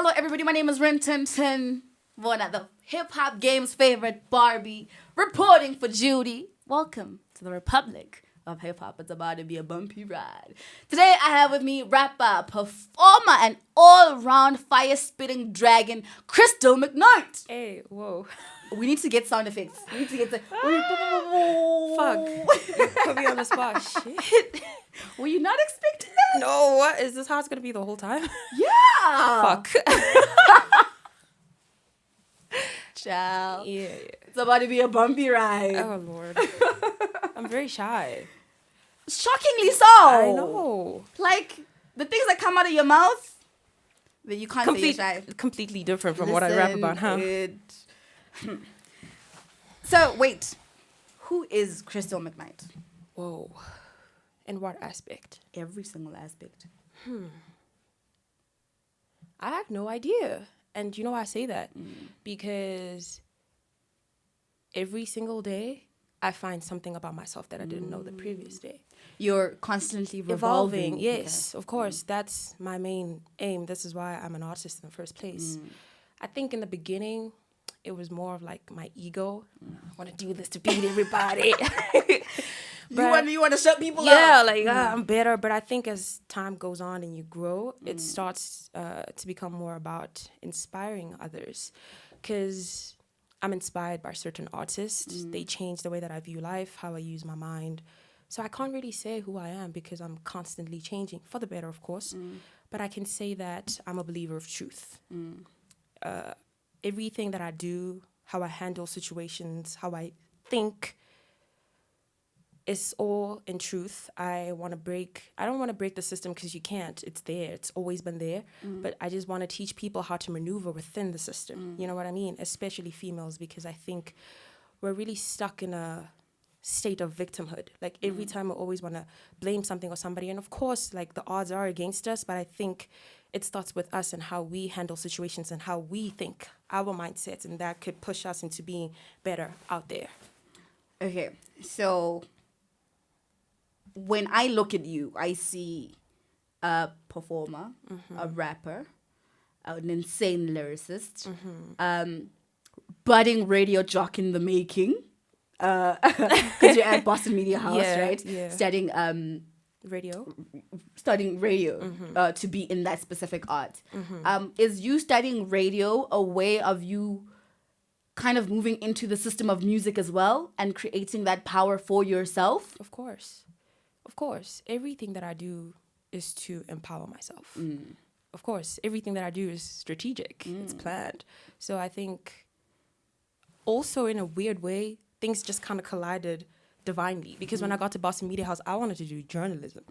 Hello, everybody. My name is Ren Tintin, one of the hip hop game's favorite Barbie, reporting for Judy. Welcome to the Republic of Hip Hop. It's about to be a bumpy ride. Today, I have with me rapper, performer, and all-round fire-spitting dragon, Crystal Mcknight. Hey, whoa. We need to get sound effects. We need to get the... Fuck. You put me on the spot. Shit. Were you not expecting that? No, what? Is this how it's going to be the whole time? Yeah. Fuck. Ciao. Yeah. It's about to be a bumpy ride. Oh, Lord. I'm very shy. Shockingly so. I know. Like, the things that come out of your mouth, that you can't say you're shy. Completely different from what I rap about, huh? So, wait. Who is Crystal Mcknight? Whoa. In what aspect? Every single aspect. I have no idea. And you know why I say that? Because every single day, I find something about myself that I didn't know the previous day. You're constantly revolving. Yes, of course. That's my main aim. This is why I'm an artist in the first place. I think in the beginning, it was more of like my ego. I want to do this to beat everybody. You want to shut people up? Yeah, like I'm better. But I think as time goes on and you grow, it starts to become more about inspiring others. Because I'm inspired by certain artists. They change the way that I view life, how I use my mind. So I can't really say who I am because I'm constantly changing, for the better, of course. But I can say that I'm a believer of truth. Everything that I do, how I handle situations, how I think, is all in truth. I don't want to break the system because you can't. It's there. It's always been there. But I just want to teach people how to maneuver within the system. You know what I mean? Especially females, because I think we're really stuck in a state of victimhood. Like every time we always want to blame something or somebody. And of course, like the odds are against us, but I think it starts with us and how we handle situations and how we think, our mindsets, and that could push us into being better out there. Okay, so when I look at you, I see a performer, a rapper, an insane lyricist, budding radio jock in the making, because you're at Boston Media House, right? Yeah. Studying radio to be in that specific art. Is you studying radio a way of you kind of moving into the system of music as well and creating that power for yourself? Of course. Everything that I do is to empower myself. Of course, everything that I do is strategic. It's planned. So I think also in a weird way, things just kind of collided divinely. Because when I got to Boston Media House, I wanted to do journalism.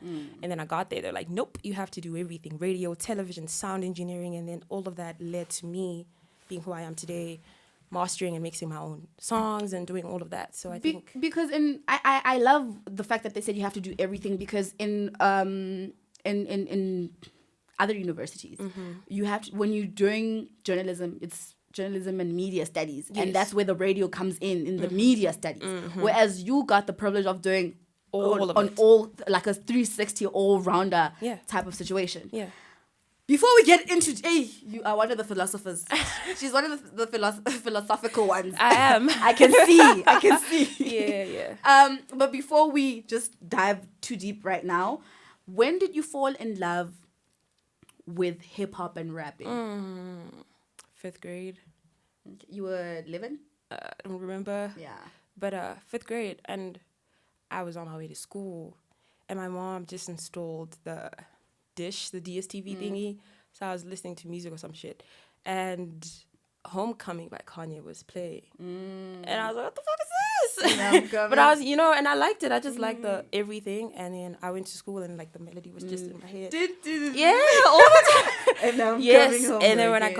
And then I got there. They're like, nope, you have to do everything. Radio, television, sound engineering. And then all of that led to me being who I am today, mastering and mixing my own songs and doing all of that. So I think because I love the fact that they said you have to do everything, because in other universities you have to, when you're doing journalism, it's journalism and media studies, and that's where the radio comes in the media studies, whereas you got the privilege of doing all like a 360 all-rounder type of situation. Before we get into, you are one of the philosophers. She's one of the philosophical ones. I am. I can see. Yeah. But before we just dive too deep right now, when did you fall in love with hip hop and rapping? 5th grade. You were living? I don't remember. Yeah. But 5th grade, and I was on my way to school, and my mom just installed the dish, the DSTV thingy. So I was listening to music or some shit, and Homecoming by Kanye was playing. And I was like, what the fuck is this? But I was, and I liked it. I just liked the everything. And then I went to school, and like the melody was just in my head. Yeah, all the time. And now I'm yes. home And then when again. I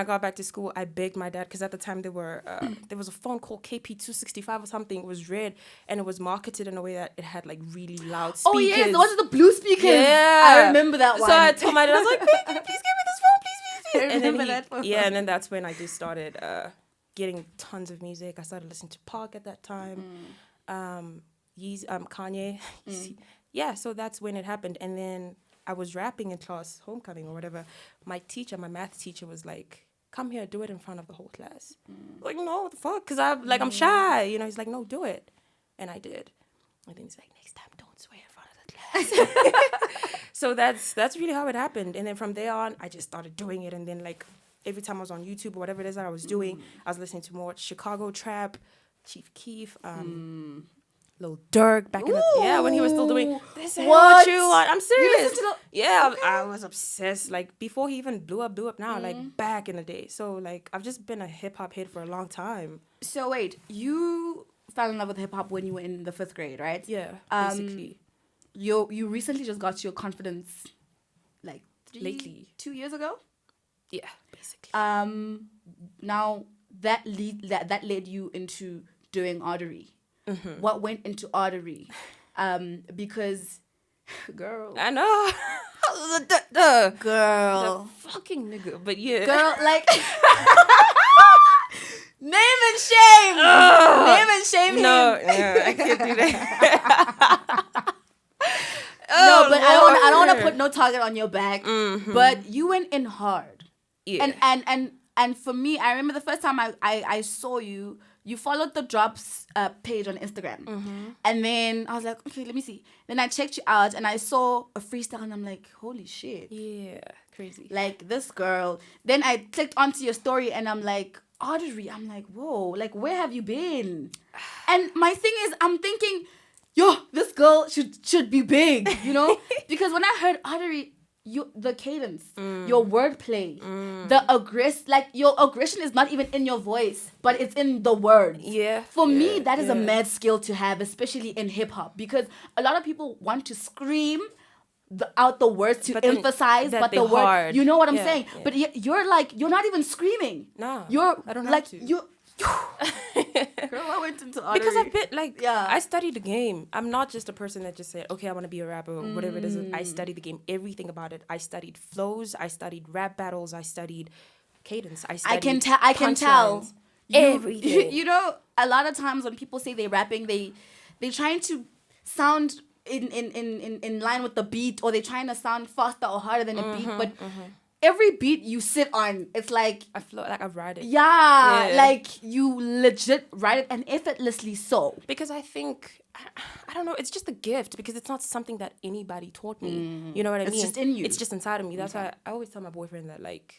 got back to school, I begged my dad, because at the time there was a phone called KP265 or something. It was red, and it was marketed in a way that it had like really loud speakers. Oh yes, those are the blue speakers. Yeah, I remember that one. So I told my dad, I was like, "Babe, can you please give me this phone, please." I remember that phone. Yeah, and then that's when I just started getting tons of music. I started listening to Park at that time. Kanye. Yeah, so that's when it happened. And then I was rapping in class, homecoming or whatever, my math teacher was like, come here, do it in front of the whole class. Like, no, what the fuck? Because I'm shy. You know, he's like, no, do it. And I did. And then he's like, next time, don't swear in front of the class. So that's really how it happened. And then from there on, I just started doing it. And then, like, every time I was on YouTube or whatever it is that I was doing, I was listening to more Chicago trap, Chief Keef, Lil Durk back in the when he was still doing this. What you want? I'm serious. I was obsessed. Like before he even blew up now. Like back in the day. So like I've just been a hip hop head for a long time. So wait, you fell in love with hip hop when you were in the 5th grade, right? Yeah, basically. You recently just got your confidence, like lately, 2 years ago. Yeah, basically. Now that led you into doing artery. Mm-hmm. What went into artery? Because, girl, I know, girl, the fucking nigga, but yeah, girl, like name and shame, name and shame him. No, I can't do that. No, but I don't want to put no target on your back. Mm-hmm. But you went in hard. Yeah. And for me, I remember the first time I saw you. You followed the Drops page on Instagram. Mm-hmm. And then I was like, okay, let me see. Then I checked you out and I saw a freestyle and I'm like, holy shit. Yeah, crazy. Like this girl. Then I clicked onto your story and I'm like, artery. I'm like, whoa, like where have you been? And my thing is, I'm thinking, yo, this girl should be big, you know? Because when I heard artery, the cadence, your wordplay, your aggression is not even in your voice, but it's in the words. Yeah. For me, that is a mad skill to have, especially in hip hop, because a lot of people want to scream out the words to emphasize, but the word, you know what I'm saying? Yeah. But you're like, you're not even screaming. No, I don't have to. Girl, I went into artery. Because I've been like, I studied the game. I'm not just a person that just said, okay, I want to be a rapper or whatever it is. I studied the game, everything about it. I studied flows. I studied rap battles. I studied cadence. I can tell. Everything. You know, a lot of times when people say they're rapping, they're trying to sound in line with the beat, or they're trying to sound faster or harder than a beat, but every beat you sit on, it's like I feel like I ride it. Yeah, like you legit ride it, and effortlessly so. Because I think, I don't know, it's just a gift, because it's not something that anybody taught me. You know what I mean? It's just in you. It's just inside of me. That's why I always tell my boyfriend that, like,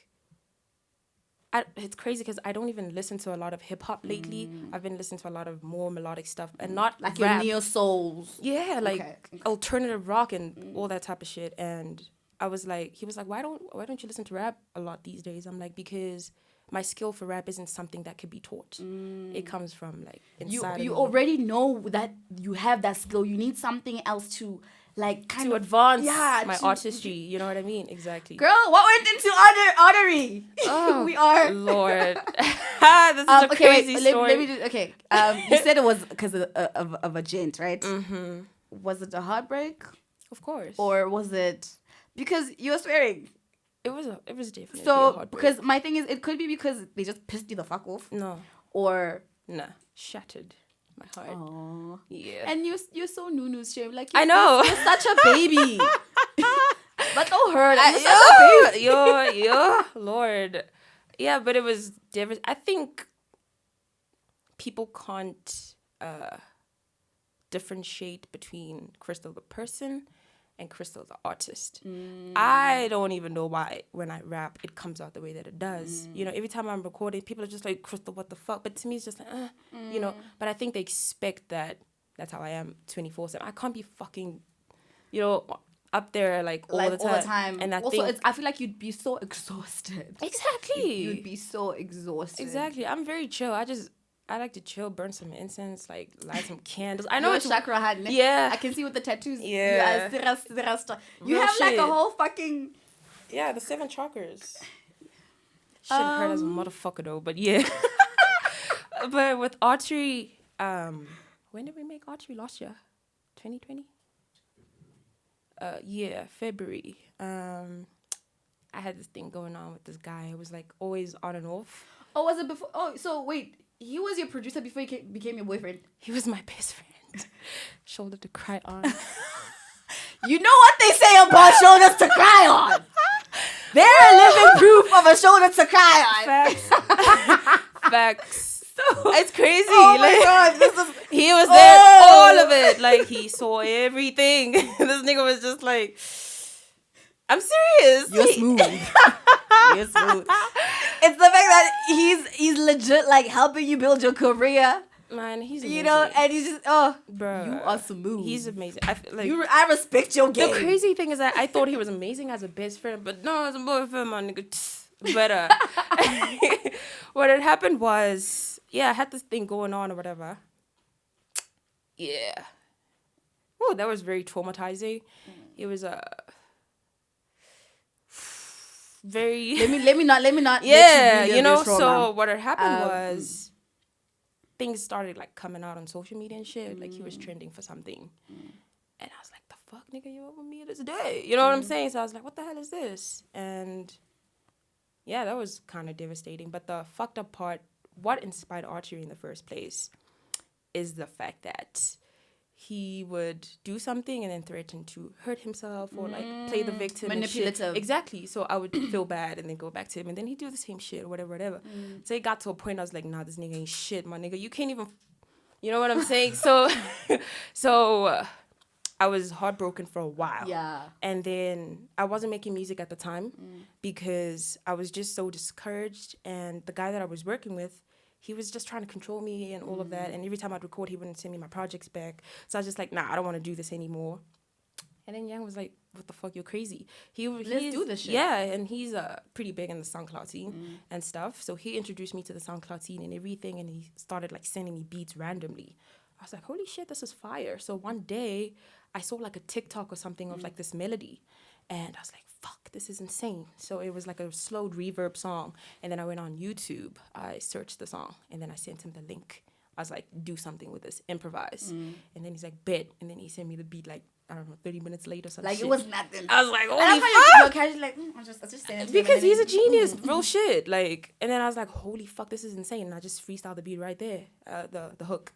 it's crazy because I don't even listen to a lot of hip hop lately. I've been listening to a lot of more melodic stuff, and not like rap. Your neo souls. Yeah, like alternative rock and all that type of shit. And I was like, he was like, why don't you listen to rap a lot these days? I'm like, because my skill for rap isn't something that could be taught. It comes from like inside of me. You already know that you have that skill. You need something else to like kind of advance my artistry. You know what I mean? Exactly. Girl, what went into artery? Oh, we are Lord. This is a crazy story. Let me do. Okay. You said it was because of a gent, right? Mm-hmm. Was it a heartbreak? Of course. Or was it because you're swearing? It was definitely so a heartbreak. Because my thing is, it could be because they just pissed you the fuck off. No. Or shattered my heart. Aww. Yeah. And you're so Nunu's shame. Like I know. You're such a baby. But don't hurt. You're such a baby. Yo, Lord. Yeah, but it was different. I think people can't differentiate between Crystal the person and Crystal the artist. I don't even know why when I rap it comes out the way that it does. You know, every time I'm recording, people are just like, Crystal, what the fuck? But to me, it's just like, you know. But I think they expect that that's how I am 24/7. I can't be fucking, you know, up there like all the time. And I feel like you'd be so exhausted. Exactly. You'd be so exhausted. Exactly. I'm very chill. I like to chill, burn some incense, like light some candles. I know it's chakra hat. Yeah, I can see with the tattoos. Yeah, you have like a whole fuking the 7 chakras. Shouldn't hurt as a motherfucker though, but yeah. But with archery, when did we make archery? Last year, 2020. February. I had this thing going on with this guy. It was like always on and off. Oh, was it before? Oh, so wait. He was your producer before he became your boyfriend? He was my best friend. Shoulder to cry on. You know what they say about shoulders to cry on. They're a living proof of a shoulder to cry on. Facts. It's crazy. Oh my God, he was there, all of it. Like, he saw everything. This nigga was just like, I'm serious. You're smooth. You're smooth. It's the fact that he's legit like helping you build your career. Man, he's amazing. You know, and he's just Bruh, you are smooth. He's amazing. I respect your game. The crazy thing is that I thought he was amazing as a best friend, but no, as a boyfriend, my nigga. But what had happened was, I had this thing going on or whatever. Yeah. Oh, that was very traumatizing. It was very. Let me not. Yeah, you know. So what had happened was, things started like coming out on social media and shit. Like, he was trending for something, and I was like, "The fuck, nigga, you over me this day?" You know what I'm saying? So I was like, "What the hell is this?" And yeah, that was kind of devastating. But the fucked up part, what inspired archery in the first place, is the fact that he would do something and then threaten to hurt himself or like play the victim. Manipulative. And shit. Exactly. So I would feel bad and then go back to him and then he'd do the same shit or whatever. So it got to a point I was like, nah, this nigga ain't shit, my nigga. You can't even, you know what I'm saying? So I was heartbroken for a while. Yeah. And then I wasn't making music at the time because I was just so discouraged. And the guy that I was working with, he was just trying to control me and all of that. And every time I'd record, he wouldn't send me my projects back. So I was just like, nah, I don't want to do this anymore. And then Yang was like, what the fuck, you're crazy. Let's do this shit. Yeah, and he's pretty big in the SoundCloud scene and stuff. So he introduced me to the SoundCloud scene and everything. And he started like sending me beats randomly. I was like, holy shit, this is fire. So one day I saw like a TikTok or something of like this melody. And I was like, fuck, this is insane. So it was like a slowed reverb song. And then I went on YouTube. I searched the song. And then I sent him the link. I was like, do something with this. Improvise. And then he's like, bet. And then he sent me the beat like, I don't know, 30 minutes later or something. Like, shit. It was nothing. I was like, holy fuck. You're casually like, I just saying it. Because he's a genius. Real shit. Like, and then I was like, holy fuck, this is insane. And I just freestyled the beat right there. The hook.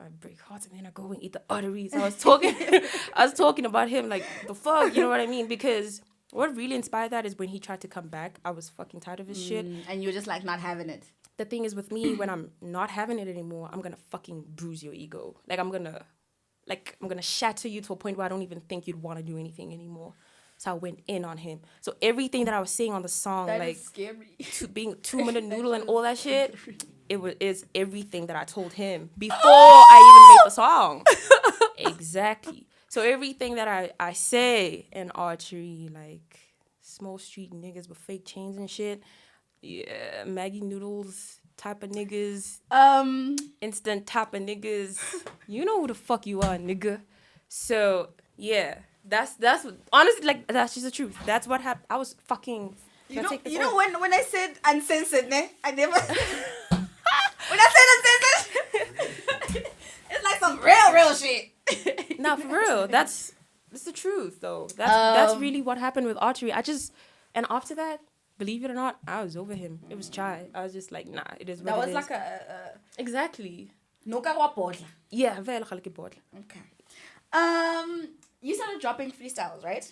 I break hearts and then I go and eat the arteries. I was talking about him like, the fuck, you know what I mean? Because what really inspired that is when he tried to come back, I was fucking tired of his shit. And you're just like not having it. The thing is with me, when I'm not having it anymore, I'm gonna fucking bruise your ego. Like I'm gonna shatter you to a point where I don't even think you'd want to do anything anymore. So I went in on him. So everything that I was saying on the song, that like is scary. Being 2-minute noodle and all that shit, is everything that I told him before I even made the song. Exactly. So everything that I say in archery, like small street niggas with fake chains and shit, yeah, Maggie noodles type of niggas, instant type of niggas, you know who the fuck you are, nigga. So yeah. That's honestly, like, that's just the truth. That's what happened. I was fucking. You know when I said uncensored, I never. When I said uncensored, it's like some real shit. Nah, for real. That's the truth, though. That's really what happened with archery. And after that, believe it or not, I was over him. It was chai. I was just like, nah, it is what it is. That was like a exactly. No karwa podla. Yeah, very like podla. Okay. You started dropping freestyles, right?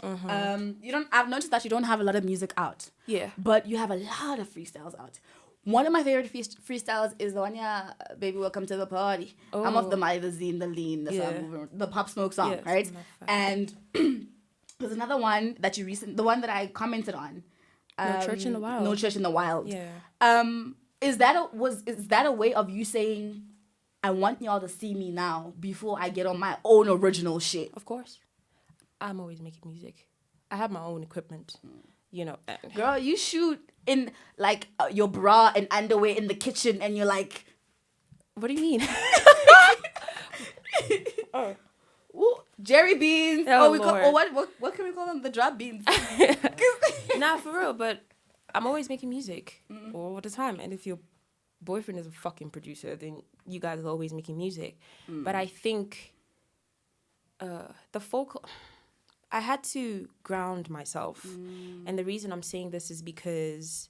I've noticed that you don't have a lot of music out. Yeah. But you have a lot of freestyles out. One of my favorite freestyles is the one, Baby, Welcome to the Party. Oh. I'm off the Magazine, the Lean, the Pop Smoke song, right? And there's another one that the one that I commented on. No Church in the Wild. No Church in the Wild. Yeah. Is that a way of you saying, I want y'all to see me now before I get on my own original shit? Of course. I'm always making music. I have my own equipment, you know. Girl, you shoot in like your bra and underwear in the kitchen, and you're like, what do you mean? Ooh, Jerry beans. What can we call them? The drop beans. Nah, for real. But I'm always making music all the time. And if your boyfriend is a fucking producer, then you guys are always making music. But I think the focal. I had to ground myself. And the reason I'm saying this is because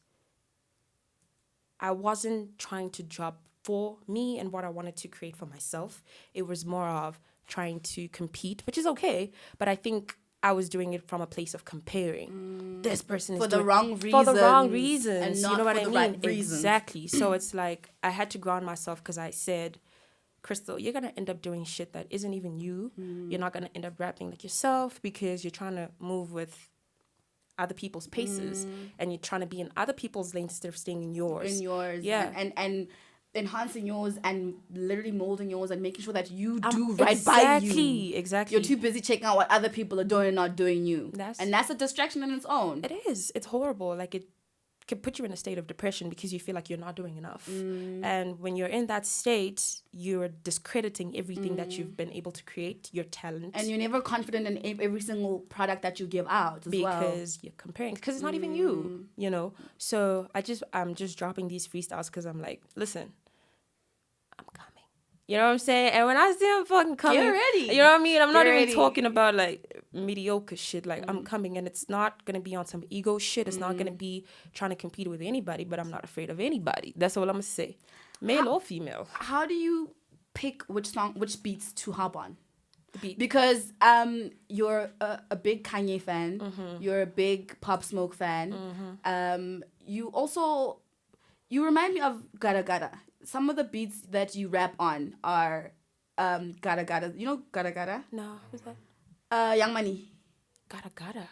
I wasn't trying to drop for me and what I wanted to create for myself. It was more of trying to compete, which is okay. But I think I was doing it from a place of comparing. This person is for the doing wrong reasons. For the wrong reasons. And not you know what for I the mean? right reasons. Exactly. So it's like I had to ground myself because I said, Crystal, you're going to end up doing shit that isn't even you. You're not going to end up rapping like yourself because you're trying to move with other people's paces and you're trying to be in other people's lanes instead of staying in yours. In yours. Yeah. And enhancing yours and literally molding yours and making sure that you do right by you. Exactly. You're too busy checking out what other people are doing and not doing you. That's a distraction in its own. It is. It's horrible. Like, it can put you in a state of depression because you feel like you're not doing enough. And when you're in that state, you're discrediting everything that you've been able to create, your talent. And you're never confident in every single product that you give out as well. Because you're comparing. Because it's not even you, you know? So I'm just dropping these freestyles because I'm like, listen, I'm coming. You know what I'm saying? And when I say I'm fucking coming, get ready. You know what I mean? I'm not Get even ready. talking about like mediocre shit. Like I'm coming, and it's not gonna be on some ego shit. It's not gonna be trying to compete with anybody. But I'm not afraid of anybody. That's all I'm gonna say, male or female. How do you pick which beats to hop on? The beat. Because you're a big Kanye fan. You're a big Pop Smoke fan. You remind me of Gada Gada. Some of the beats that you rap on are Gada Gada. You know Gada Gada? No, who's that? Young Money. Gada Gada.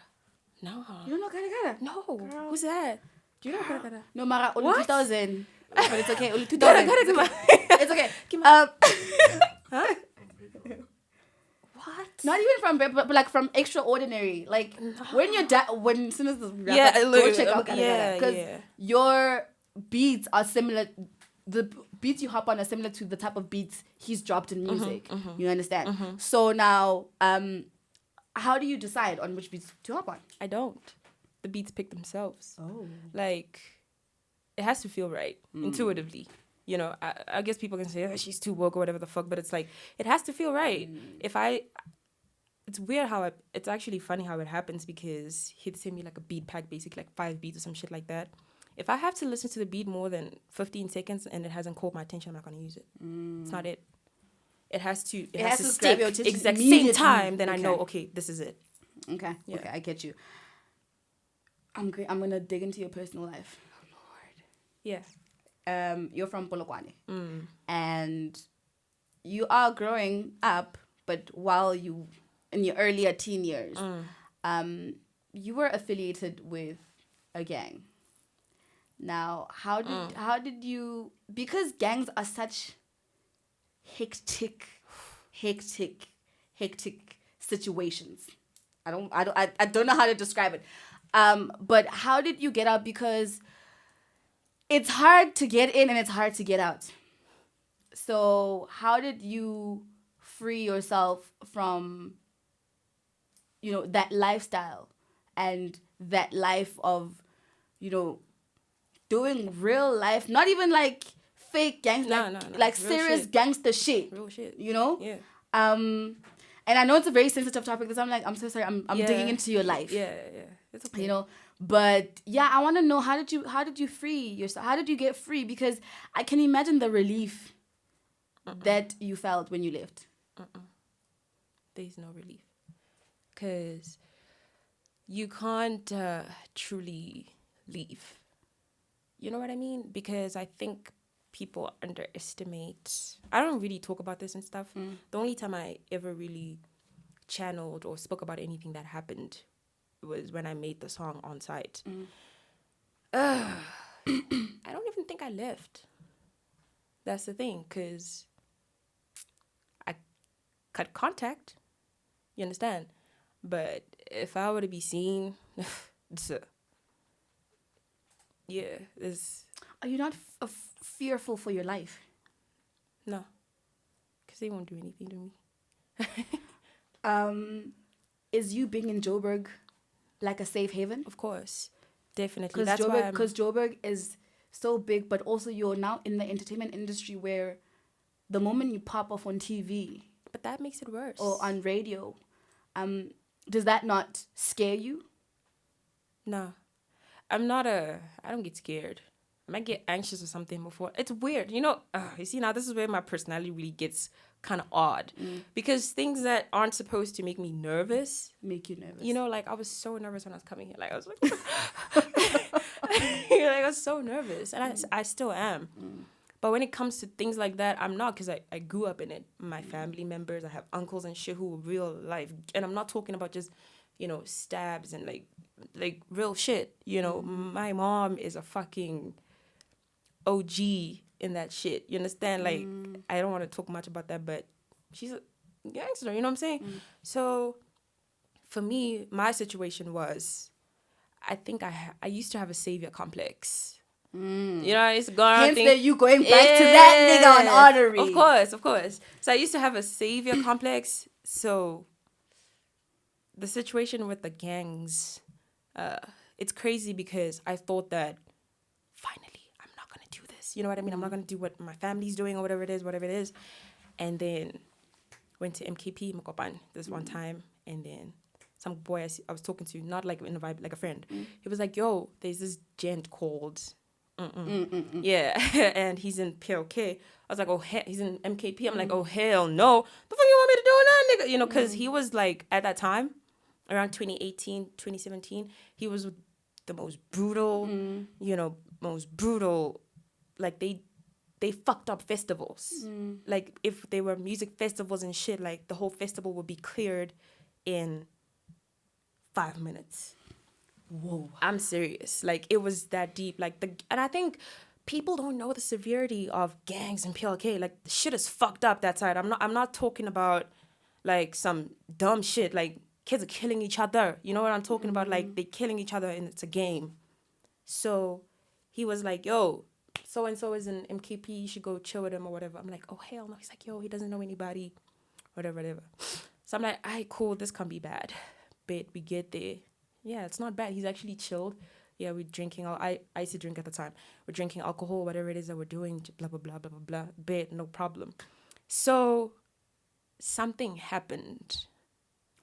No. You don't know Gada Gada? No. Girl. Who's that? Do you know Gada Gada? No, Mara, only What? 2000. But it's okay. Only 2000. Gada Gada, come on. It's okay. Huh? What? Not even from but like from Extraordinary. Like when you're when soon as the rap, Yeah, go check out Gada yeah, Gada. Because yeah. your beats are similar. The beats you hop on are similar to the type of beats he's dropped in music. You understand? So now, how do you decide on which beats to hop on? I don't. The beats pick themselves. Oh. Like, it has to feel right intuitively. You know, I guess people can say, oh, she's too woke or whatever the fuck, but it's like, it has to feel right. It's weird it's actually funny how it happens because he'd send me like a beat pack, basically like 5 beats or some shit like that. If I have to listen to the beat more than 15 seconds and it hasn't caught my attention, I'm not going to use it. It's not it. It has to grab stick your attention exact same immediately. time. Then I Okay. know, okay, this is it. Okay. Yeah. Okay, I get you. I'm gonna dig into your personal life. Yeah. You're from Polokwane. And you are growing up, but while you in your earlier teen years, you were affiliated with a gang. Now, how did you, because gangs are such hectic situations. I don't know how to describe it. But how did you get out? Because it's hard to get in and it's hard to get out. So how did you free yourself from, that lifestyle and that life of, doing real life, not even like fake gangs, No. like Real serious shit. gangster shit. Real shit. Yeah. Yeah. And I know it's a very sensitive topic because I'm so sorry. I'm digging into your life. Yeah. It's okay. But yeah, I want to know how did you free yourself? How did you get free? Because I can imagine the relief that you felt when you left. There's no relief. Because you can't truly leave. You know what I mean? Because I think people underestimate. I don't really talk about this and stuff. The only time I ever really channeled or spoke about anything that happened was when I made the song On Site. I don't even think I left. That's the thing, because I cut contact. You understand? But if I were to be seen, Are you not fearful for your life? No, because they won't do anything to me. Is you being in Joburg like a safe haven? Of course, definitely. Because Joburg is so big, but also you're now in the entertainment industry where the moment you pop off on TV, but that makes it worse. Or on radio, does that not scare you? No, I don't get scared. I might get anxious or something before. It's weird. You know, you see, now this is where my personality really gets kind of odd. Because things that aren't supposed to make me nervous. Make you nervous. You know, like, I was so nervous when I was coming here. Like, I was like... like, I was so nervous. And I still am. But when it comes to things like that, I'm not, because I grew up in it. My family members, I have uncles and shit who are real life. And I'm not talking about just, you know, stabs and, like real shit. You know, my mom is a fucking... OG in that shit. You understand? Like, I don't want to talk much about that, but she's a gangster, you know what I'm saying? So, for me, my situation was, I think I used to have a savior complex. You know, I used to go around hence that you going back to that nigga on artery. Of course. So, I used to have a savior complex. So, the situation with the gangs, it's crazy because I thought that, finally, you know what I mean? I'm not going to do what my family's doing or whatever it is. And then went to MKP, Mkopan, this one time. And then some boy I was talking to, not like in a vibe, like a friend. He was like, yo, there's this gent called... Yeah. And he's in PLK. I was like, oh, he's in MKP. I'm like, oh, hell no. The fuck you want me to do now, nigga? You know, because he was like, at that time, around 2018, 2017, he was the most brutal, like they fucked up festivals. Like if they were music festivals and shit, like the whole festival would be cleared in 5 minutes. Whoa. I'm serious. Like it was that deep. And I think people don't know the severity of gangs and PLK. Like the shit is fucked up that side. I'm not talking about like some dumb shit. Like kids are killing each other. You know what I'm talking about? Like they killing each other and it's a game. So he was like, yo, so-and-so is in MKP, you should go chill with him or whatever. I'm like, oh, hell no. He's like, yo, he doesn't know anybody, whatever. So I'm like, all right, cool, this can't be bad. But we get there. Yeah, it's not bad. He's actually chilled. Yeah, we're drinking. I used to drink at the time. We're drinking alcohol, whatever it is that we're doing, blah, blah, blah, blah, blah, blah. But no problem. So something happened.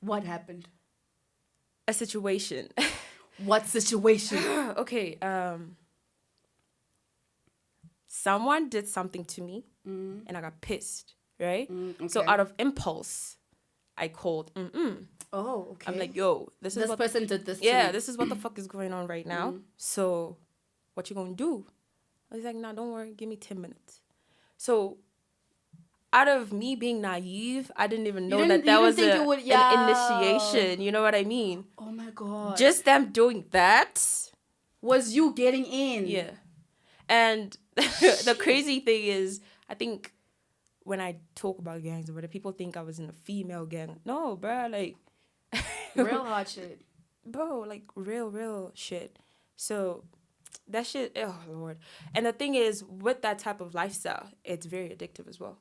What happened? A situation. What situation? Okay, someone did something to me and I got pissed, right? Okay. So out of impulse, I called. Oh, okay. I'm like, yo, this person did this to me. me. This is what the fuck is going on right now. So what you gonna do? I was like, nah, don't worry. Give me 10 minutes. So out of me being naive, I didn't even know that was an initiation. You know what I mean? Oh, my God. Just them doing that. Was you getting in? Yeah. And the crazy thing is, I think when I talk about gangs or whatever, people think I was in a female gang. No, bro, like... real hard shit. Bro, like real shit. So that shit, oh, Lord. And the thing is, with that type of lifestyle, it's very addictive as well.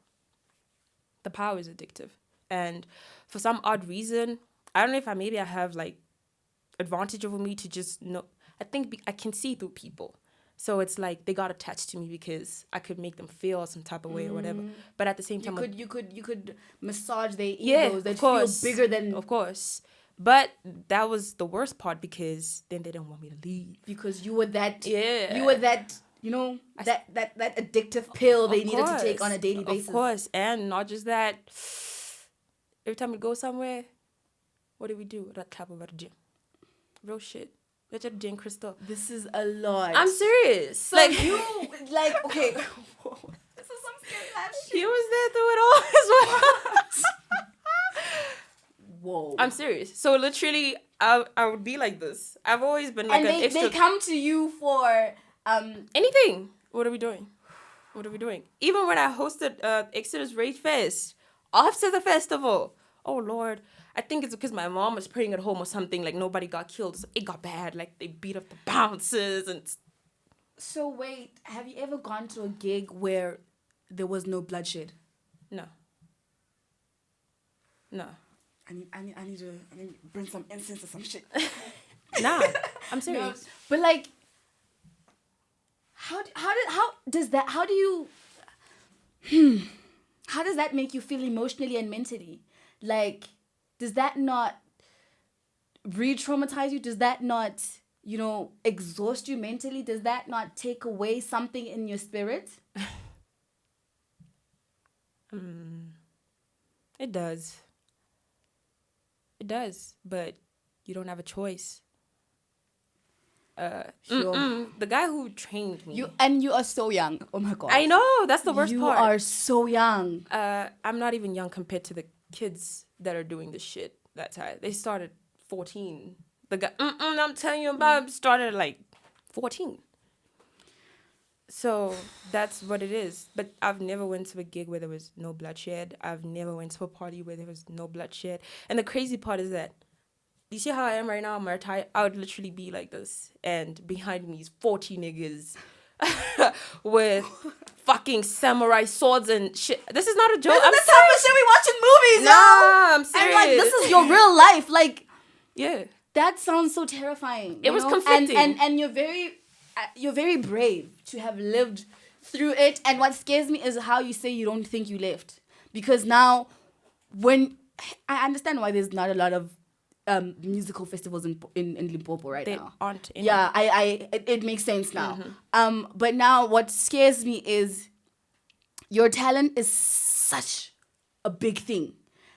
The power is addictive. And for some odd reason, I don't know if I have, like, advantage over me to just know. I think I can see through people. So it's like they got attached to me because I could make them feel some type of way or whatever. But at the same time, you could massage their egos that feel bigger than. Of course. But that was the worst part because then they didn't want me to leave. Because you were that. Yeah. You were that. You know, that addictive pill they needed to take on a daily basis. Of course, and not just that. Every time we go somewhere, what do we do? Clap over the gym. Real shit. Let's just gym, Crystal. This is a lot. I'm serious. So okay. Whoa. This is some scary ass shit. He was there through it all as well. Whoa. I'm serious. So literally, I would be like this. I've always been like and they come to you for anything. What are we doing? Even when I hosted Exodus Rage Fest after the festival. Oh Lord. I think it's because my mom was praying at home or something, like nobody got killed. So it got bad. Like they beat up the bouncers and... So wait, have you ever gone to a gig where there was no bloodshed? No. I need to burn some incense or some shit. Nah, I'm serious. No, but like, how does that make you feel emotionally and mentally? Like, does that not re-traumatize you? Does that not exhaust you mentally? Does that not take away something in your spirit? It does. It does, but you don't have a choice. Sure. The guy who trained me. You are so young. Oh my God. I know, that's the worst part. You are so young. I'm not even young compared to the kids that are doing this shit. That's how they started 14. The guy, I'm telling you about, started at like 14. So that's what it is. But I've never went to a gig where there was no bloodshed. I've never went to a party where there was no bloodshed. And the crazy part is that, you see how I am right now? I'm retired. I would literally be like this. And behind me is 40 niggas with fucking samurai swords and shit. This is not a joke. This is the type of shit we watch in movies, Nah, I'm serious. And like, this is your real life. Like, yeah. That sounds so terrifying. It was conflicting. And you're very brave to have lived through it. And what scares me is how you say you don't think you left. Because now, when I understand why there's not a lot of musical festivals in Limpopo now. They aren't. Yeah, it makes sense now. But now what scares me is your talent is such a big thing.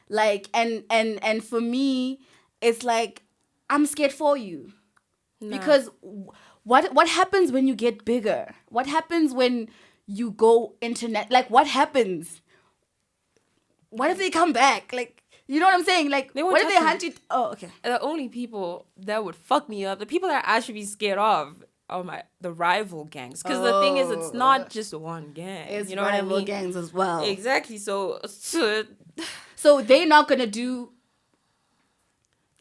Like, and for me, it's like, I'm scared for you. Nah. Because what happens when you get bigger? What happens when you go internet? Like, what happens? What if they come back? Like, you know what I'm saying? Like, what if they hunt you? Oh, okay. The only people that would fuck me up, the people that I should be scared of, are the rival gangs. Because the thing is, it's not just one gang. It's you know what I mean? gangs as well. Exactly. So they're not gonna do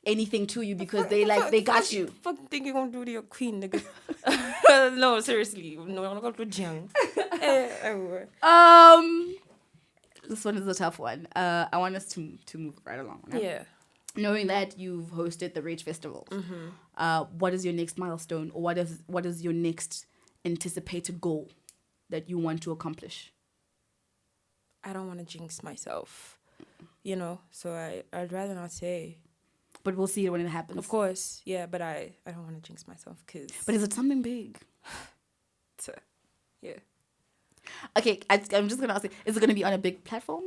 anything to you because they got you. Fuck think you're gonna do to your queen, nigga? No, seriously. No, I'm not gonna do jang. This one is a tough one. I want us to move right along. Right? Yeah. Knowing that you've hosted the Rage Festival, what is your next milestone, or what is your next anticipated goal that you want to accomplish? I don't want to jinx myself, so I'd rather not say. But we'll see it when it happens. Of course, yeah, but I don't want to jinx myself because. But is it something big? Yeah. Okay, I'm just gonna ask you: is it gonna be on a big platform?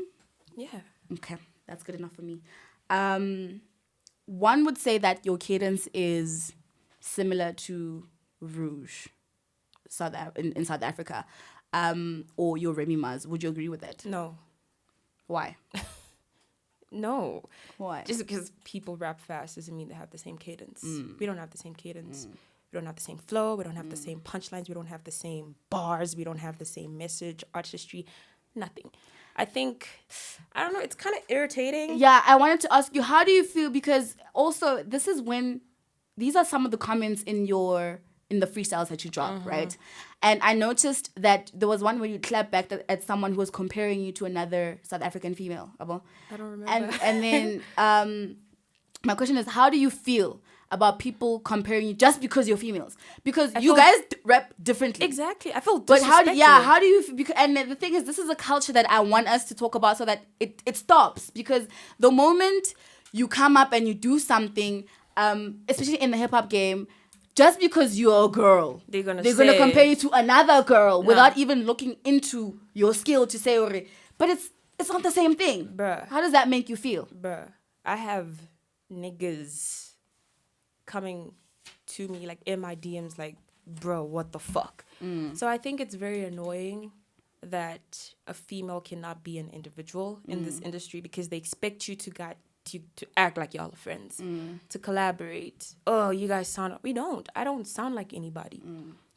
Yeah. Okay, that's good enough for me. One would say that your cadence is similar to Rouge, in South Africa, or your Remy Maz. Would you agree with that? No. Why? No. Why? Just because people rap fast doesn't mean they have the same cadence. We don't have the same cadence. We don't have the same flow. We don't have the same punchlines. We don't have the same bars. We don't have the same message, artistry, nothing. I think, I don't know, it's kind of irritating. Yeah, I wanted to ask you, how do you feel? Because also, these are some of the comments in the freestyles that you drop, right? And I noticed that there was one where you clapped back at someone who was comparing you to another South African female. I don't remember. And then my question is, how do you feel about people comparing you just because you're females? Because you guys rap differently. Exactly. I feel disrespected. But how do you feel? And the thing is, this is a culture that I want us to talk about so that it stops. Because the moment you come up and you do something, especially in the hip-hop game, just because you're a girl, they're gonna compare you to another girl without even looking into your skill to say, but it's not the same thing. Bruh. How does that make you feel? Bruh. I have niggas coming to me like in my DMs like, bro, what the fuck? So I think it's very annoying that a female cannot be an individual in this industry because they expect you to act like y'all are friends, to collaborate. Oh, you guys sound... I don't sound like anybody.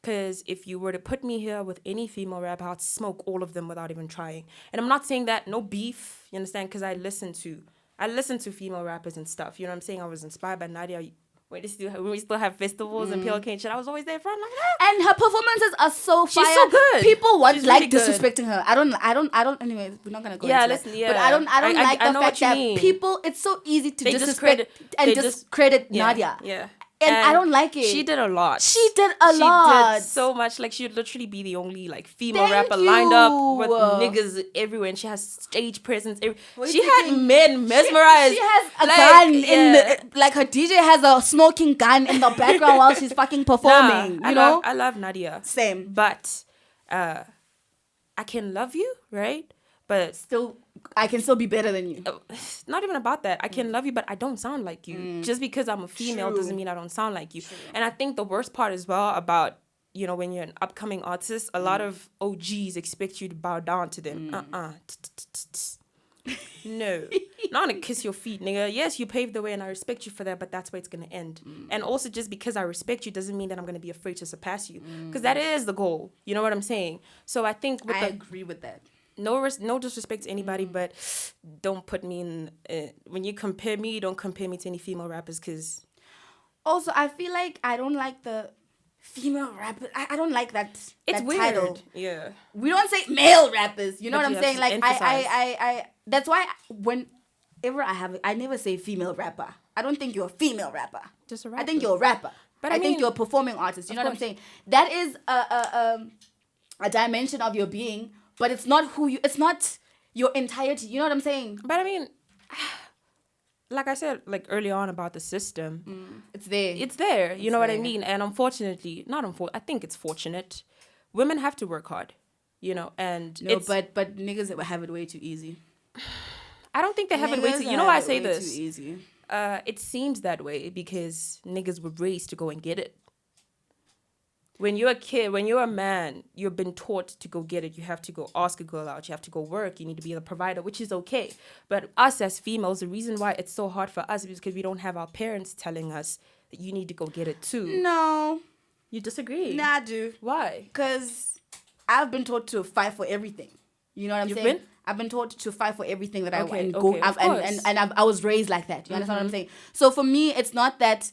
Because if you were to put me here with any female rapper, I'd smoke all of them without even trying. And I'm not saying that, no beef, you understand? Because I listen to female rappers and stuff. You know what I'm saying? I was inspired by Nadia. When we still have festivals and Polokwane and shit, I was always there front like that. And her performances are so fire. She's so good. People want She's like really disrespecting her. I don't. Anyways, we're not gonna go. Yeah, into listen. that. Yeah, but I don't like the fact that people. It's so easy to disrespect and discredit Nadia. Yeah. And I don't like it. She did a lot. She did so much. Like, she would literally be the only, like, female Thank rapper you. lined up with niggas everywhere. And she has stage presence. She had men mesmerized. She has a gun in the... Like, her DJ has a smoking gun in the background while she's fucking performing. You know? I love Nadia. Same. But I can love you, right? But still, I can still be better than you. Not even about that. I can love you, but I don't sound like you. Just because I'm a female doesn't mean I don't sound like you. And I think the worst part as well about, you know, when you're an upcoming artist, a lot of OGs expect you to bow down to them. No. Not gonna kiss your feet, nigga. Yes, you paved the way and I respect you for that, but that's where it's gonna end. And also, just because I respect you doesn't mean that I'm gonna be afraid to surpass you. Because that is the goal. You know what I'm saying? So I think I agree with that. No disrespect to anybody, but don't put me in... when you compare me, don't compare me to any female rappers, because... Also, I feel like I don't like the female rapper. I don't like that. It's that weird. Title. Yeah. We don't say male rappers. You know But what I'm saying? Like, emphasize. I that's why whenever I never say female rapper. I don't think you're a female rapper. Just a rapper. I think you're a rapper. But I think you're a performing artist. You know what I'm saying? That is a dimension of your being, but it's not it's not your entirety. You know what I'm saying? But I mean, like I said, like early on about the system, it's there. It's there. You know what I mean? And unfortunately, I think it's fortunate. Women have to work hard, you know, and but niggas have it way too easy. I don't think they have it way too. You know why I say this? Too easy. It seems that way because niggas were raised to go and get it. When you're a kid, when you're a man, you've been taught to go get it. You have to go ask a girl out. You have to go work. You need to be the provider, which is okay. But us as females, the reason why it's so hard for us is because we don't have our parents telling us that you need to go get it too. No. You disagree? Nah, I do. Why? Because I've been taught to fight for everything. You know what I'm saying? Been? I've been taught to fight for everything that I I was raised like that. You understand what I'm saying? So for me, it's not that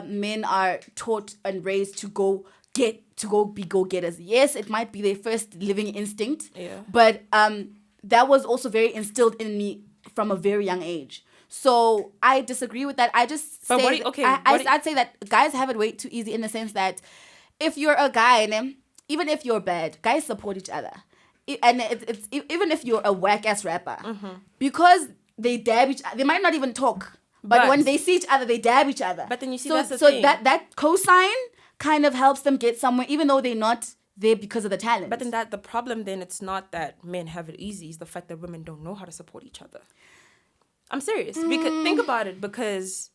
men are taught and raised to go be go-getters. Yes, it might be their first living instinct. Yeah. But that was also very instilled in me from a very young age. So I disagree with that. I just say I'd say that guys have it way too easy in the sense that if you're a guy and even if you're bad, guys support each other. And it's even if you're a whack-ass rapper, because they dab each other, they might not even talk. But when they see each other, they dab each other. But then you see that's the thing. So that cosign kind of helps them get somewhere, even though they're not there because of the talent. But then the problem then, it's not that men have it easy, it's the fact that women don't know how to support each other. I'm serious. Because think about it, because,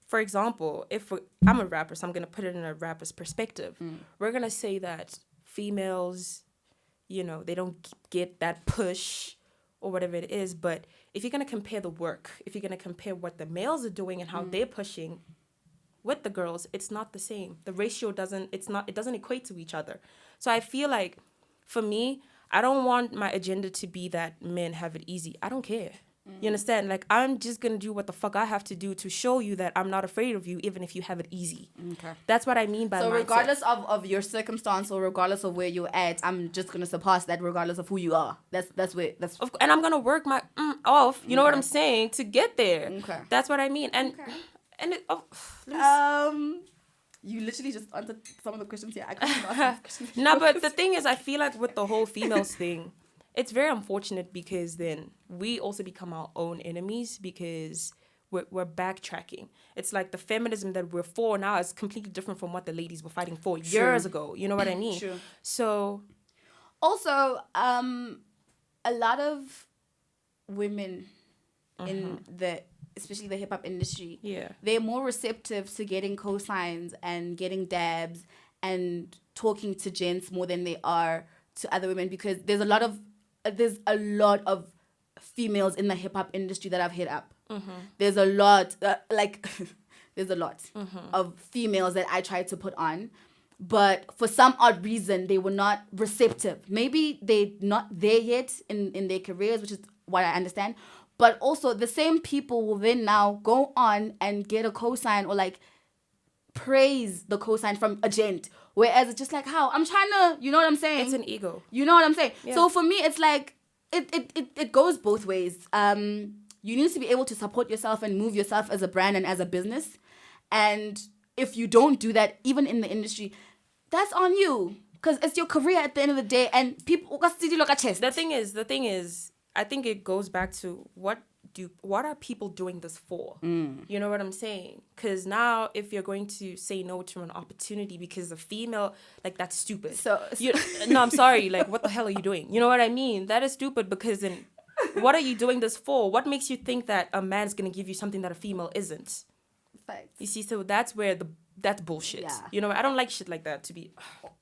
for example, I'm a rapper, so I'm going to put it in a rapper's perspective. We're going to say that females, you know, they don't get that push or whatever it is. But if you're going to compare the work, if you're going to compare what the males are doing and how they're pushing with the girls, it's not the same. The ratio doesn't equate to each other. So I feel like, for me, I don't want my agenda to be that men have it easy. I don't care. You understand? Like, I'm just going to do what the fuck I have to do to show you that I'm not afraid of you, even if you have it easy. Okay. That's what I mean by so mindset. Regardless of your circumstance or regardless of where you're at, I'm just going to surpass that regardless of who you are. And I'm going to work my off, you know what I'm saying, to get there. Okay. That's what I mean. And you literally just answered some of the questions here. I couldn't ask questions. No, but the thing is, I feel like with the whole females thing, it's very unfortunate because then we also become our own enemies because we're backtracking. It's like the feminism that we're for now is completely different from what the ladies were fighting for years ago. You know what I mean? True. So, also, a lot of women in especially the hip-hop industry, they're more receptive to getting cosigns and getting dabs and talking to gents more than they are to other women, because there's a lot of females in the hip-hop industry that I've hit up. There's a lot of females that I tried to put on, but for some odd reason they were not receptive. Maybe they're not there yet in their careers, which is what I understand. But also, the same people will then now go on and get a cosign or like praise the cosign from a gent. Whereas it's just like, how? I'm trying to, you know what I'm saying? It's an ego. You know what I'm saying? Yeah. So for me, it's like, it goes both ways. You need to be able to support yourself and move yourself as a brand and as a business. And if you don't do that, even in the industry, that's on you. Because it's your career at the end of the day. And people... The thing is, I think it goes back to what are people doing this for? You know what I'm saying? Because now if you're going to say no to an opportunity because a female, like, that's stupid. No, I'm sorry. Like, what the hell are you doing? You know what I mean? That is stupid because then what are you doing this for? What makes you think that a man's going to give you something that a female isn't? Facts. You see, so that's where that's bullshit. Yeah. You know, I don't like shit like that to be...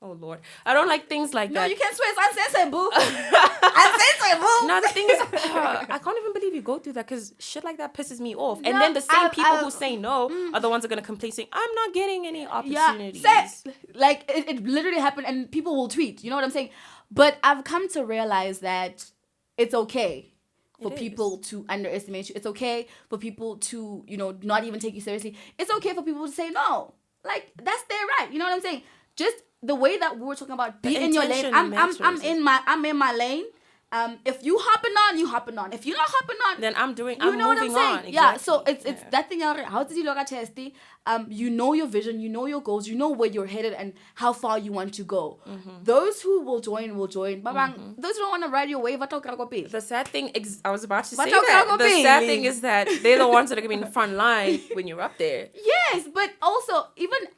Oh, Lord. I don't like things like that. No, you can't swear. It's uncensored, boo. Uncensored, boo. No, the thing is, I can't even believe you go through that because shit like that pisses me off. And then the same people who say no are the ones that are going to complain saying, I'm not getting any opportunities. Yeah, like, it literally happened and people will tweet. You know what I'm saying? But I've come to realize that it's okay for people to underestimate you. It's okay for people to, you know, not even take you seriously. It's okay for people to say no. Like, that's their right. You know what I'm saying? Just the way that we were talking about, be in your lane. I'm in my lane. If you hopping on, you hopping on. If you're not hopping on, then I'm moving on. Exactly. Yeah. So it's that thing. How did you look at testy? You know your vision, you know your goals, you know where you're headed and how far you want to go. Those who will join. Those who don't want to ride your wave, the sad thing, I was about to say that. The sad thing is that they're the ones that are going to be in the front line when you're up there. Yes, but also even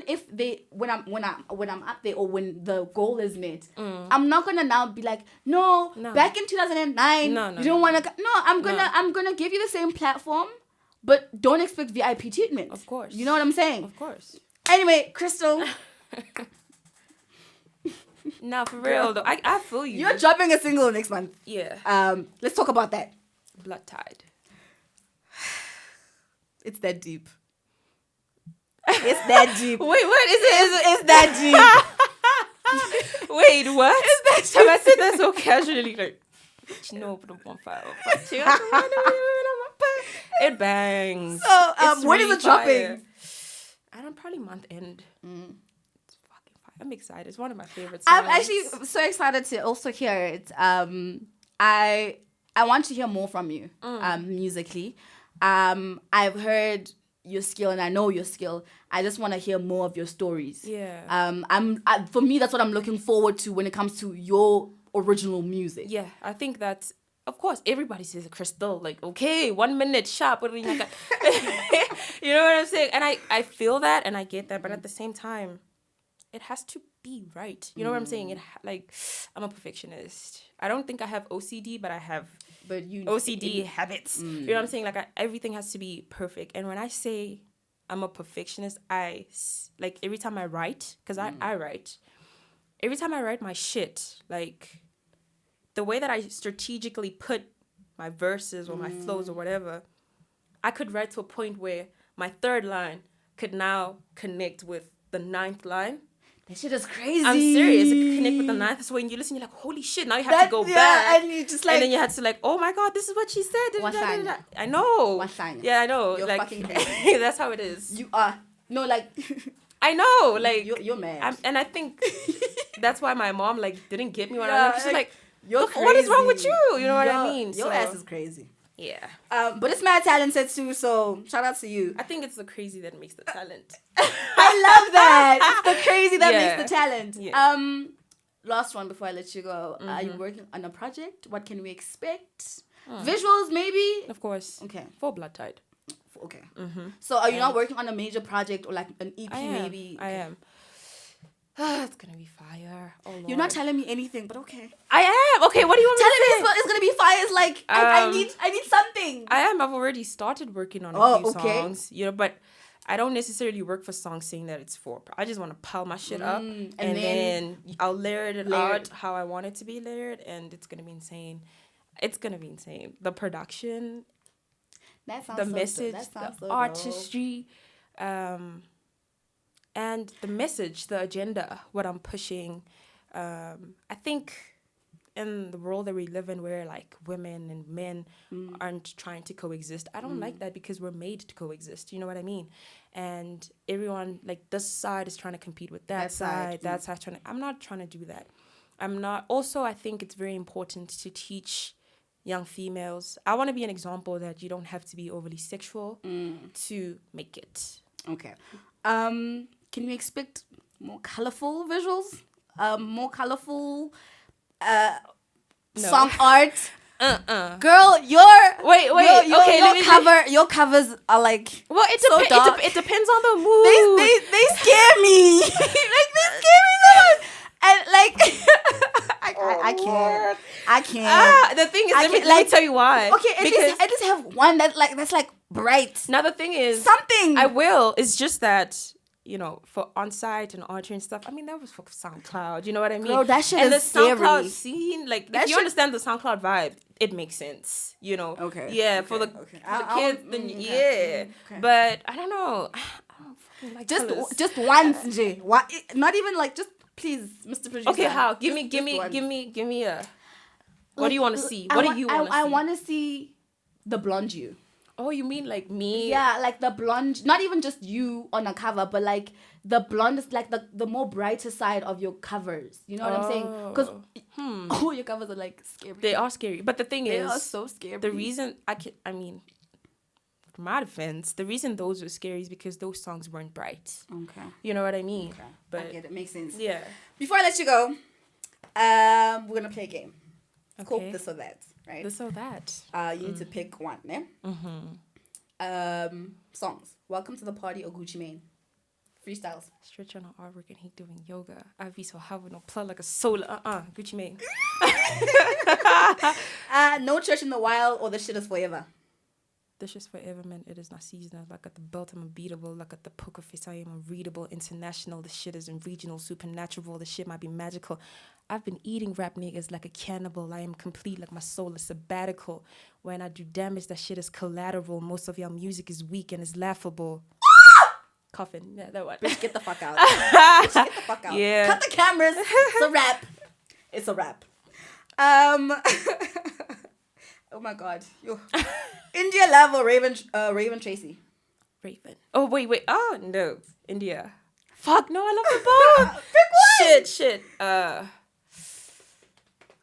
if when I'm up there or when the goal is met, I'm not gonna now be like, no. Back in 2009, you don't want to. No, I'm gonna give you the same platform, but don't expect VIP treatment. Of course, you know what I'm saying. Of course. Anyway, Crystal. Now for real though, I feel you. You're dropping a single next month. Yeah. Let's talk about that. Blood Tide. It's that deep. It's that deep. Wait, what is it? It's that deep. Wait, what? Is that? Have I said that so casually? Like, you know, put up on fire. It bangs. So, when is it dropping? I don't probably month end. It's fucking fire. I'm excited. It's one of my favorites. I'm actually so excited to also hear it. I want to hear more from you. Musically. I've heard your skill and I know your skill. I just want to hear more of your stories. Yeah. For me, that's what I'm looking forward to when it comes to your original music. Yeah, I think that, of course, everybody says Crystal, like, okay, 1 minute sharp. What do you know what I'm saying? And I feel that and I get that, but at the same time, it has to be right. You know what I'm saying? I'm a perfectionist. I don't think I have OCD, but I have OCD habits. You know what I'm saying? Like, everything has to be perfect. And when I say I'm a perfectionist, every time I write, because I write, every time I write my shit, like, the way that I strategically put my verses or my flows or whatever, I could write to a point where my third line could now connect with the 9th line. That shit is crazy. I'm serious. It can connect with the 9th. So when you listen, you're like, holy shit, now you have to go back. And you just like... And then you have to like, oh my God, this is what she said. What line? I know. What line? Yeah, I know. You're like, fucking crazy. That's how it is. You are. No, like... I know. Like... You're mad. And I think that's why my mom, like, didn't get me when I was she's like, you're crazy. What is wrong with you? You know what I mean? Your ass is crazy. Yeah. But it's mad talented too, so shout out to you. I think it's the crazy that makes the talent. I love that. It's the crazy that makes the talent. Yeah. Last one before I let you go. Are you working on a project? What can we expect? Visuals, maybe? Of course. Okay. For Blood Tide. Okay. So are you not working on a major project or like an EP maybe? I am. It's gonna be fire. Oh Lord. You're not telling me anything, but okay. I am. Okay, what do you want me to say? Telling me it's gonna be fire is like I need something. I am. I've already started working on a few songs. You know, but I don't necessarily work for songs saying that it's for. I just want to pile my shit up and then I'll layer it out how I want it to be layered, and it's gonna be insane. It's gonna be insane. The production, the message, the artistry, and the message, the agenda, what I'm pushing. I think in the world that we live in where like women and men aren't trying to coexist, I don't like that because we're made to coexist. You know what I mean? And everyone, like this side is trying to compete with that side, that side trying to... I'm not trying to do that. I'm not... Also, I think it's very important to teach young females. I want to be an example that you don't have to be overly sexual to make it. Okay. Can we expect more colorful visuals? More colorful song art? Girl, Wait. your covers are like Well, so dark. It depends on the mood. They scare me. Like they scare me so much. And like I can't. The thing is, let me tell you why. Okay, at least have one that's like bright. Now the thing is, Something. I will. It's just that, you know, for on-site and archery and stuff. I mean, that was for SoundCloud. You know what I mean? Girl, that shit and is the SoundCloud scary. scene, like, That if you shit- understand the SoundCloud vibe, it makes sense. You know? Okay. Yeah, Okay, for the okay. kids, then yeah. Okay. But I don't know. I don't fucking like colors. Just once, Jay. Not even like just please, Mr. Producer. Okay, how? Give Just me a. What Like, do you want to see? What do you want to see? I want to see the blonde you. Oh, you mean like me? Yeah, like the blonde, not even just you on a cover, but like the blonde is like the more brighter side of your covers. You know what I'm saying? Because all your covers are like scary. They are scary. But the thing They is, are so scary. the reason for my defense, the reason those were scary is because those songs weren't bright. Okay. You know what I mean? Okay. But I get it. Makes sense. yeah. Before I let you go, we're gonna play a game. It's called Okay. This or That, right? This or that. You need to pick one, ne? Songs. Welcome to the Party or Gucci Mane. Freestyles. Stretch on our artwork and he doing yoga. I be so high with no plug like a solar. Gucci Mane. No Church in the Wild or The Shit Is Forever. This is forever, man. It is not seasonal. Like at the belt, I'm unbeatable. Like at the poker face, I am unreadable. International, the shit is in regional. Supernatural, the shit might be magical. I've been eating rap niggas like a cannibal. I am complete like my soul is sabbatical. When I do damage, that shit is collateral. Most of y'all music is weak and is laughable. Coffin. Yeah, that one. Bitch, get the fuck out. Bitch, get the fuck out. Yeah. Cut the cameras. It's a wrap. It's a wrap. Oh my God. Yo. India Love or Raven Tracy? Raven. Oh, wait. Oh, no. India. Fuck, no, I love them both. Pick one. Shit.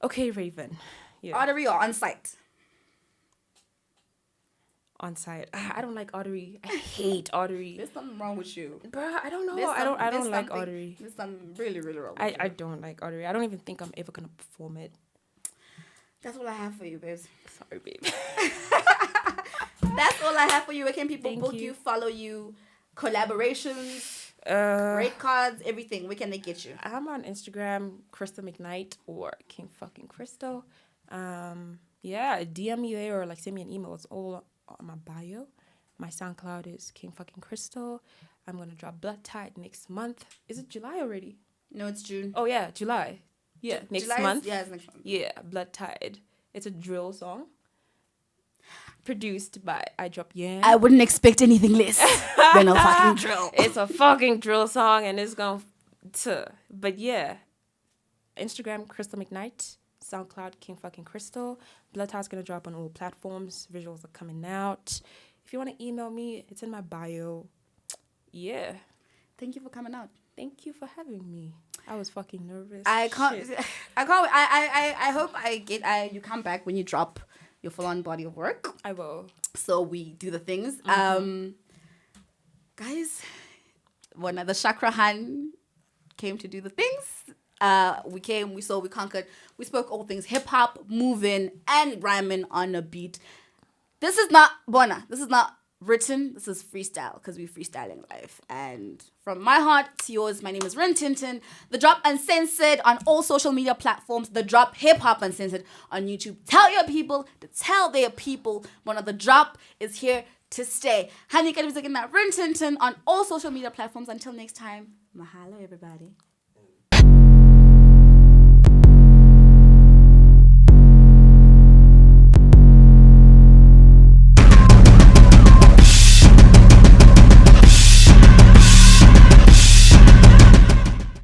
Okay, Raven. Yeah. Artery or On Site? On site. I don't like Artery. I hate Artery. There's something wrong with you. Bruh, I don't know. There's I don't there's like something- Artery. There's something really, really wrong with I you. don't like Artery. I don't even think I'm ever gonna perform it. That's all I have for you, babes. Sorry, babe. That's all I have for you. Where can people Thank book you. you, follow you, collaborations, rate cards, everything? Where can they get you? I'm on Instagram, Crystal Mcknight or King fucking Crystal. Yeah, DM me there or like send me an email. It's all on my bio. My SoundCloud is King fucking Crystal. I'm gonna drop Blood Tide next month. Is it July already? No, it's June. Oh yeah, July. Yeah, next July month. Yeah, it's next month. Yeah, Blood Tide. It's a drill song. Produced by I Drop Yan. I wouldn't expect anything less than a fucking drill. It's a fucking drill song and it's going to. But yeah, Instagram, Crystal Mcknight. SoundCloud, King fucking Crystal. Blood Tide's going to drop on all platforms. Visuals are coming out. If you want to email me, it's in my bio. Yeah. Thank you for coming out. Thank you for having me. I was fucking nervous. I can't. Shit. I hope you come back when you drop your full-on body of work. I will. So we do the things. Guys, when the Chakra Han came to do the things, we came, we saw, we conquered. We spoke all things hip-hop, moving, and rhyming on a beat. This is not Bona. This is not written. This is freestyle because we're freestyling life. And from my heart to yours, my name is Rin Tintin. The Drop Uncensored on all social media platforms. The Drop Hip Hop Uncensored on YouTube. Tell your people to tell their people. The Drop is here to stay. Hani Rin Tintin on all social media platforms. Until next time, mahalo everybody.